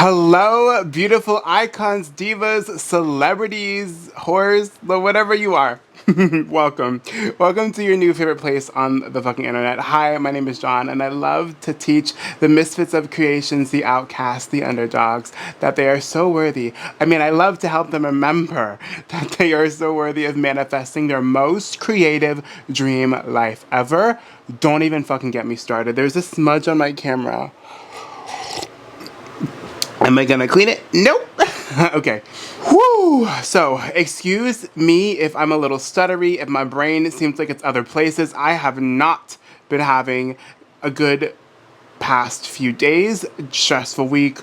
Hello, beautiful icons, divas, celebrities, whores, whatever you are. Welcome. Welcome to your new favorite place on the fucking internet. Hi, my name is John, and I love to teach the misfits of creations, the outcasts, the underdogs, that they are so worthy. I love to help them remember that they are so worthy of manifesting their most creative dream life ever. Don't even fucking get me started. There's a smudge on my camera. Am I gonna clean it? Nope. Okay. Whew. So, excuse me if I'm a little stuttery, if my brain seems like it's other places. I have not been having a good past few days. Stressful week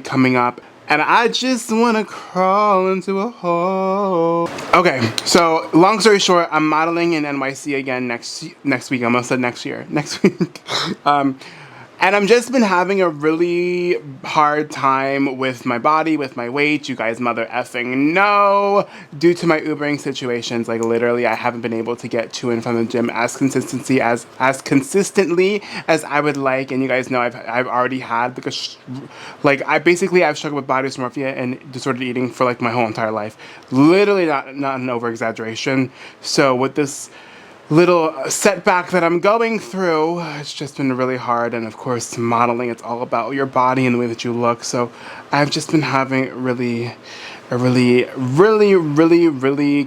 coming up. And I just wanna crawl into a hole. Okay, so long story short, I'm modeling in NYC again next week. I almost said next year. Next week. And I've just been having a really hard time with my body, with my weight. You guys mother effing know. Due to my Ubering situations, like literally I haven't been able to get to and from the gym as consistently as I would like. And you guys know I've already had I've struggled with body dysmorphia and disordered eating for like my whole entire life. Literally not an over exaggeration. So with this little setback that I'm going through, it's just been really hard. And of course, modeling, it's all about your body and the way that you look. So I've just been having a really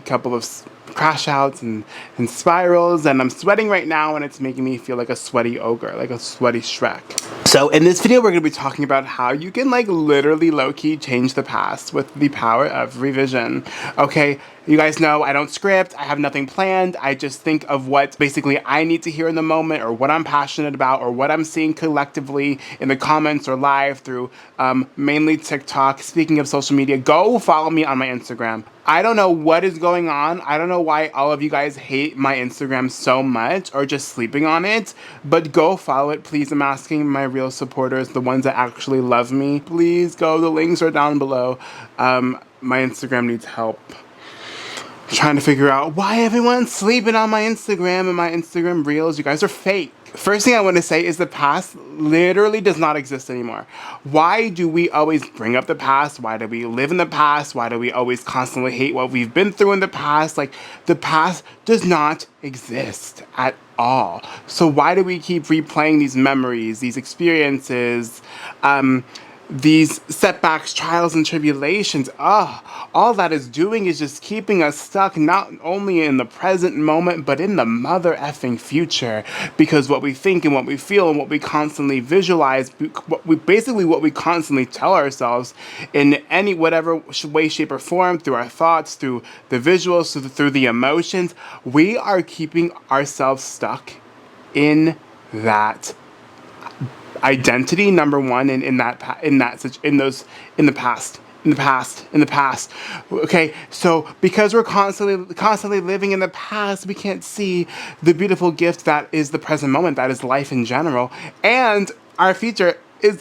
couple of crash outs and spirals, and I'm sweating right now, and it's making me feel like a sweaty ogre, like a sweaty Shrek. So in this video, we're going to be talking about how you can like literally low-key change the past with the power of revision. Okay, you guys know I don't script, I have nothing planned, I just think of what basically I need to hear in the moment, or what I'm passionate about, or what I'm seeing collectively in the comments or live through mainly TikTok. Speaking of social media, go follow me on my Instagram. I don't know what is going on. I don't know why all of you guys hate my Instagram so much or just sleeping on it, but go follow it, please. I'm asking my real supporters, the ones that actually love me. Please go. The links are down below. My Instagram needs help. I'm trying to figure out why everyone's sleeping on my Instagram and my Instagram reels. You guys are fake. First thing I want to say is the past literally does not exist anymore. Why do we always bring up the past? Why do we live in the past? Why do we always constantly hate what we've been through in the past? Like, the past does not exist at all. So why do we keep replaying these memories, these experiences, these setbacks, trials, and tribulations? All that is doing is just keeping us stuck, not only in the present moment, but in the mother effing future. Because what we think and what we feel and what we constantly visualize, what we constantly tell ourselves in any whatever way, shape, or form, through our thoughts, through the visuals, through the emotions, we are keeping ourselves stuck in that identity, number one, in the past. Okay, so because we're constantly living in the past, we can't see the beautiful gift that is the present moment, that is life in general, and our future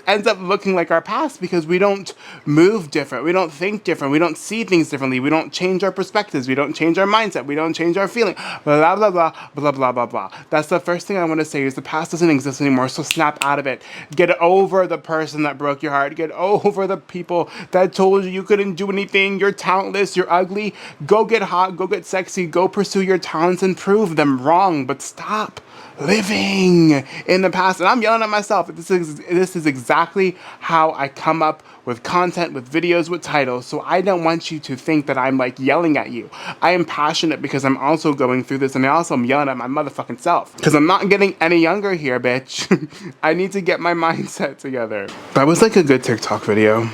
ends up looking like our past because we don't move different, we don't think different, we don't see things differently, we don't change our perspectives, we don't change our mindset, we don't change our feeling, blah, blah, blah, blah, blah, blah, blah. That's the first thing I want to say, is the past doesn't exist anymore, so snap out of it. Get over the person that broke your heart. Get over the people that told you couldn't do anything, you're talentless, you're ugly. Go get hot, go get sexy, go pursue your talents and prove them wrong, but stop living in the past. And I'm yelling at myself. This is exactly how I come up with content, with videos, with titles. So I don't want you to think that I'm like yelling at you. I am passionate because I'm also going through this, and I also am yelling at my motherfucking self because I'm not getting any younger here, bitch. I need to get my mindset together. That was like a good TikTok video.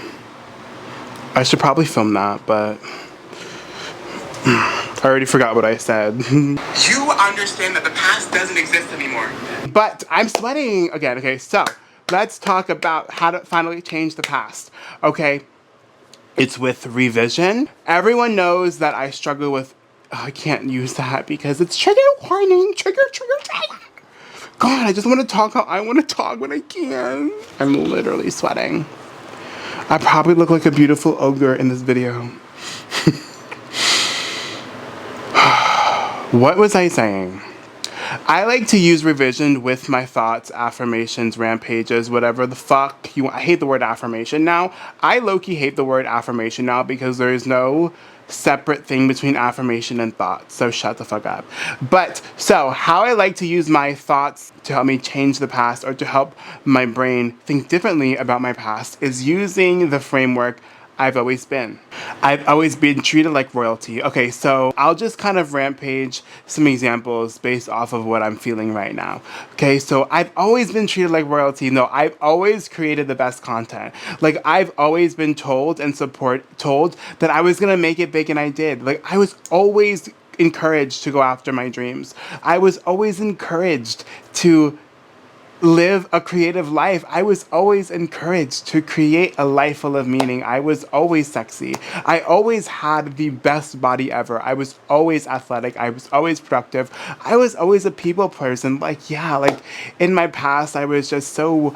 I should probably film that, but I already forgot what I said. You understand that the past doesn't exist anymore. But I'm sweating again. Okay, so let's talk about how to finally change the past. Okay, it's with revision. Everyone knows that I struggle with, I can't use that because it's trigger warning, trigger. God, I just want to talk how I want to talk when I can. I'm literally sweating. I probably look like a beautiful ogre in this video. What was I saying? I like to use revision with my thoughts, affirmations, rampages, whatever the fuck you want. I hate the word affirmation now. I low-key hate the word affirmation now because there is no separate thing between affirmation and thoughts. So shut the fuck up. But so how I like to use my thoughts to help me change the past or to help my brain think differently about my past is using the framework I've always been. I've always been treated like royalty. Okay, so I'll just kind of rampage some examples based off of what I'm feeling right now. Okay, so I've always been treated like royalty. No, I've always created the best content. Like I've always been told that I was gonna make it big and I did. Like I was always encouraged to go after my dreams. I was always encouraged to live a creative life. I was always encouraged to create a life full of meaning. I was always sexy. I always had the best body ever. I was always athletic. I was always productive. I was always a people person. Like, yeah, like in my past, I was just so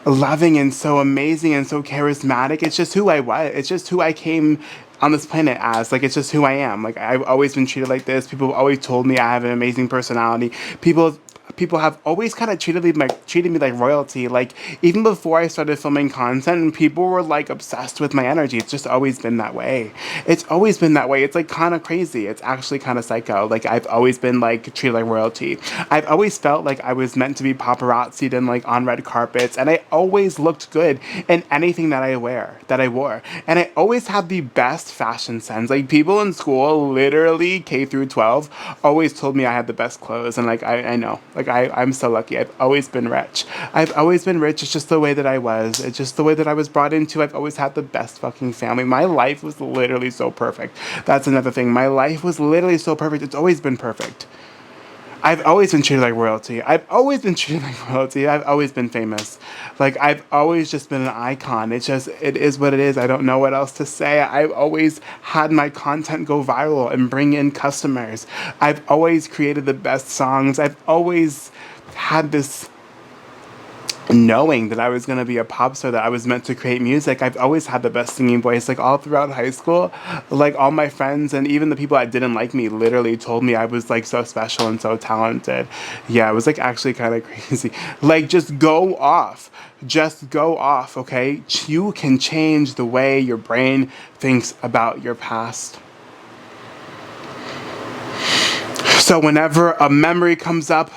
loving and so amazing and so charismatic. It's just who I was. It's just who I came on this planet as. Like, it's just who I am. Like, I've always been treated like this. People have always told me I have an amazing personality. People have always kind of treated me like royalty. Like even before I started filming content, and people were like obsessed with my energy. It's just always been that way. It's always been that way. It's like kind of crazy. It's actually kind of psycho. Like I've always been like treated like royalty. I've always felt like I was meant to be paparazzied and like on red carpets, and I always looked good in anything that I wore. And I always had the best fashion sense. Like people in school, literally K through 12, always told me I had the best clothes, and like I know. Like I'm so lucky. I've always been rich. I've always been rich. It's just the way that I was. It's just the way that I was brought into. I've always had the best fucking family. My life was literally so perfect. That's another thing. My life was literally so perfect. It's always been perfect. I've always been treated like royalty. I've always been treated like royalty. I've always been famous. Like, I've always just been an icon. It is what it is. I don't know what else to say. I've always had my content go viral and bring in customers. I've always created the best songs. I've always had this knowing that I was going to be a pop star, that I was meant to create music. I've always had the best singing voice. Like all throughout high school, like all my friends and even the people that didn't like me literally told me I was like so special and so talented. Yeah, it was like actually kind of crazy. Like just go off. Just go off, okay? You can change the way your brain thinks about your past. So whenever a memory comes up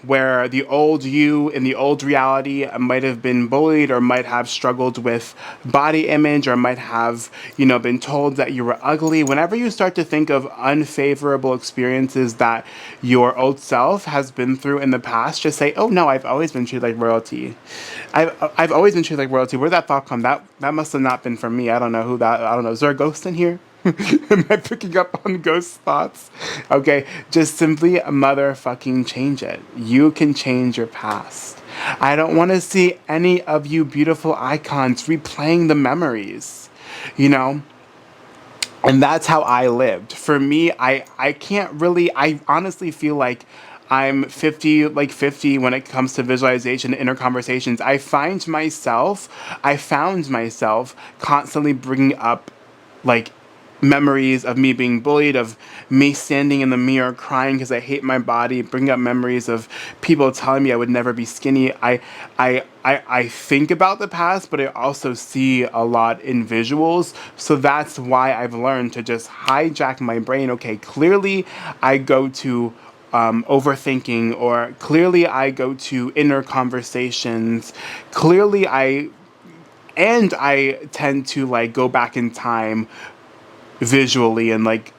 where the old you in the old reality might have been bullied or might have struggled with body image or might have, been told that you were ugly, whenever you start to think of unfavorable experiences that your old self has been through in the past, just say, oh no, I've always been treated like royalty. I've always been treated like royalty. Where'd that thought come? That must have not been from me. I don't know. Is there a ghost in here? Am I picking up on ghost thoughts? Okay, just simply motherfucking change it. You can change your past. I don't want to see any of you beautiful icons replaying the memories, And that's how I lived. For me, I honestly feel like I'm 50 when it comes to visualization and inner conversations. I found myself constantly bringing up like memories of me being bullied, of me standing in the mirror crying because I hate my body, bring up memories of people telling me I would never be skinny. I think about the past, but I also see a lot in visuals. So that's why I've learned to just hijack my brain. Okay, clearly I go to overthinking, or clearly I go to inner conversations. Clearly I tend to like go back in time visually and like,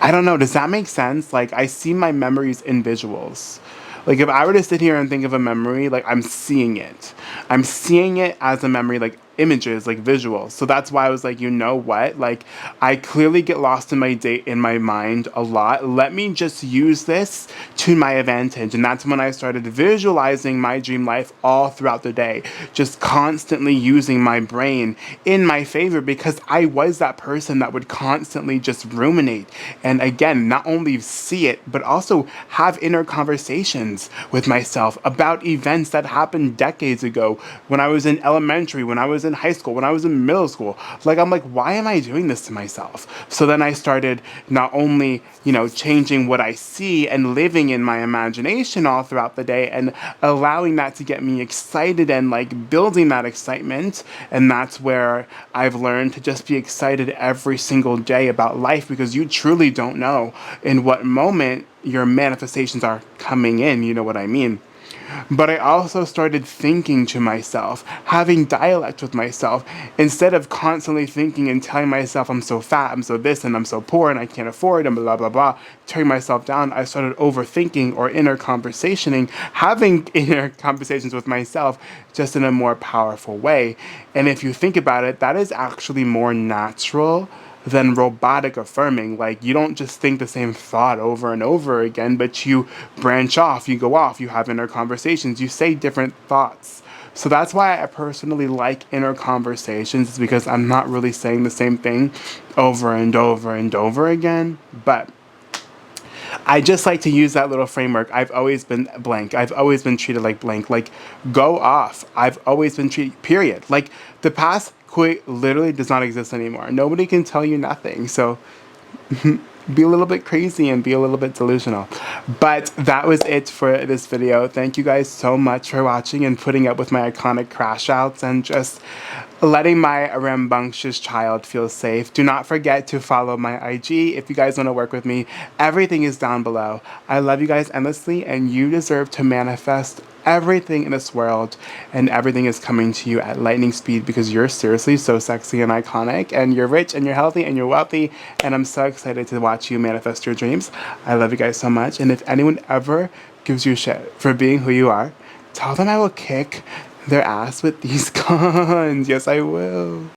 I don't know, does that make sense? Like I see my memories in visuals. Like if I were to sit here and think of a memory, like I'm seeing it as a memory, like images, like visuals. So that's why I was like, you know what? Like I clearly get lost in my mind a lot. Let me just use this to my advantage. And that's when I started visualizing my dream life all throughout the day, just constantly using my brain in my favor, because I was that person that would constantly just ruminate. And again, not only see it, but also have inner conversations with myself about events that happened decades ago, when I was in elementary, when I was was in high school, when I was in middle school. Like, I'm like, why am I doing this to myself? So then I started not only, changing what I see and living in my imagination all throughout the day and allowing that to get me excited and like building that excitement. And that's where I've learned to just be excited every single day about life, because you truly don't know in what moment your manifestations are coming in, you know what I mean? But I also started thinking to myself, having dialect with myself, instead of constantly thinking and telling myself I'm so fat, I'm so this, and I'm so poor, and I can't afford, and blah, blah, blah, tearing myself down. I started overthinking or inner conversationing, having inner conversations with myself just in a more powerful way. And if you think about it, that is actually more natural than robotic affirming. Like, you don't just think the same thought over and over again, but you branch off, you go off, you have inner conversations, you say different thoughts. So that's why I personally like inner conversations, is because I'm not really saying the same thing over and over and over again. But I just like to use that little framework. I've always been blank. I've always been treated like blank. Like, go off. I've always been treated, period. Like, the past literally does not exist anymore. Nobody can tell you nothing. So be a little bit crazy and be a little bit delusional. But that was it for this video. Thank you guys so much for watching and putting up with my iconic crash outs and just letting my rambunctious child feel safe. Do not forget to follow my IG if you guys want to work with me. Everything is down below. I love you guys endlessly, and you deserve to manifest everything in this world, and everything is coming to you at lightning speed, because you're seriously so sexy and iconic, and you're rich and you're healthy and you're wealthy, and I'm so excited to watch you manifest your dreams. I love you guys so much, and if anyone ever gives you shit for being who you are, tell them I will kick their ass with these guns. Yes, I will.